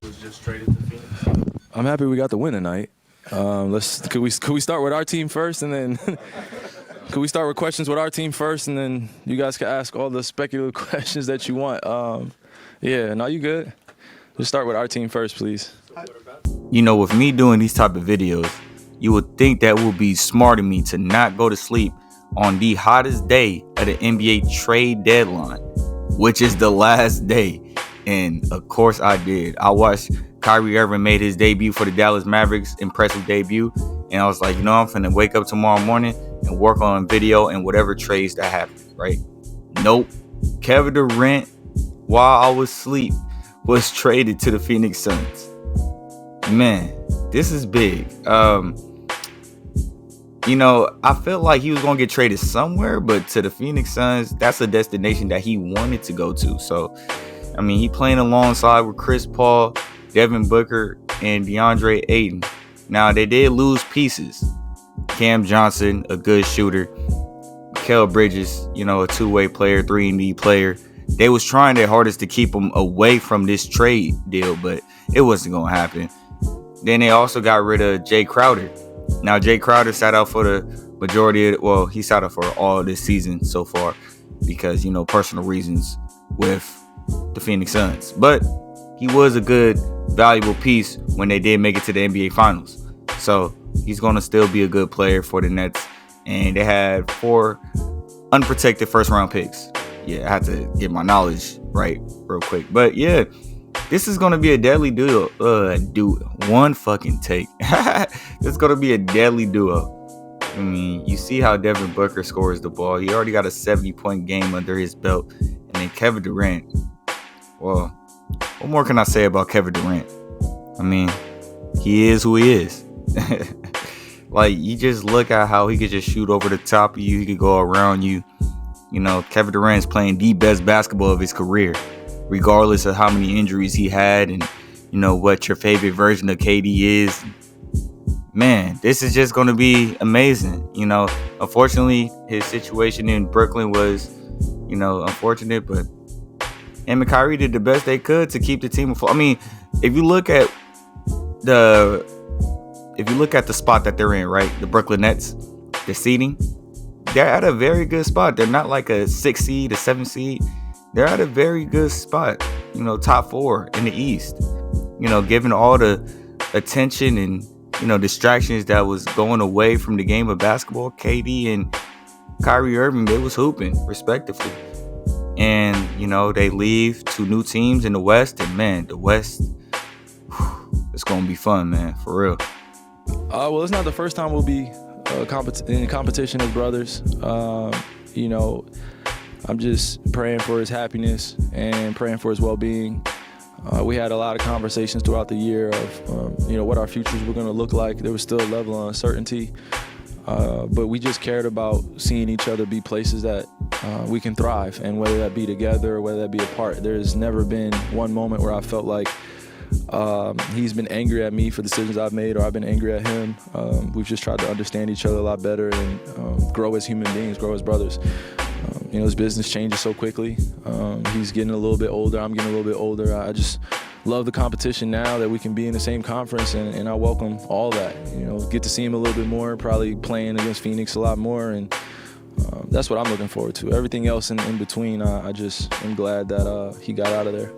was just traded to Phoenix? I'm happy we got the win tonight. Could we start with our team first, and then could we start with questions with our team first, and then you guys can ask all the speculative questions that you want. Yeah, no, you good. Just start with our team first, please. You know, with me doing these type of videos, you would think that would be smart of me to not go to sleep on the hottest day of the NBA trade deadline, which is the last day. And of course I did. I watched Kyrie Irving made his debut for the Dallas Mavericks, impressive debut. And I was like, you know, I'm finna wake up tomorrow morning and work on video and whatever trades that happen, right? Nope. Kevin Durant, while I was asleep, was traded to the Phoenix Suns. Man, this is big. You know, I felt like he was going to get traded somewhere, but to the Phoenix Suns, that's a destination that he wanted to go to. So, I mean, he playing alongside with Chris Paul, Devin Booker, and DeAndre Ayton. Now, they did lose pieces. Cam Johnson, a good shooter. Mikal Bridges, you know, a two-way player, 3-and-D player. They was trying their hardest to keep him away from this trade deal, but it wasn't going to happen. Then they also got rid of Jay Crowder. Now, Jay Crowder sat out for the majority of, well, he sat out for all this season so far because, you know, personal reasons with the Phoenix Suns. But he was a good, valuable piece when they did make it to the NBA Finals. So he's going to still be a good player for the Nets. And they had 4 unprotected first-round picks. Yeah, I had to get my knowledge right real quick. But, yeah. This is going to be a deadly duo. One fucking take. This is going to be a deadly duo. I mean, you see how Devin Booker scores the ball. He already got a 70-point game under his belt. And then Kevin Durant. Well, what more can I say about Kevin Durant? I mean, he is who he is. Like, you just look at how he could just shoot over the top of you. He could go around you. You know, Kevin Durant's playing the best basketball of his career, regardless of how many injuries he had and, you know, what your favorite version of KD is. Man, this is just going to be amazing. You know, unfortunately, his situation in Brooklyn was, you know, unfortunate, but him and Kyrie did the best they could to keep the team afloat. I mean, if you look at the spot that they're in, right, the Brooklyn Nets, the seeding, they're at a very good spot. They're not like a 6 seed, a 7 seed. They're at a very good spot, you know, top 4 in the East. You know, given all the attention and, you know, distractions that was going away from the game of basketball, KD and Kyrie Irving, they was hooping respectively. And, you know, they leave to new teams in the West. And, man, the West, it's going to be fun, man, for real. Well, it's not the first time we'll be in competition as brothers. You know, I'm just praying for his happiness and praying for his well-being. We had a lot of conversations throughout the year of, you know, what our futures were going to look like. There was still a level of uncertainty, but we just cared about seeing each other be places that we can thrive, and whether that be together or whether that be apart. There's never been one moment where I felt like he's been angry at me for decisions I've made, or I've been angry at him. We've just tried to understand each other a lot better and grow as human beings, grow as brothers. You know, his business changes so quickly. He's getting a little bit older. I'm getting a little bit older. I just love the competition now that we can be in the same conference, and I welcome all that. You know, get to see him a little bit more, probably playing against Phoenix a lot more, and that's what I'm looking forward to. Everything else in between, I just am glad that he got out of there.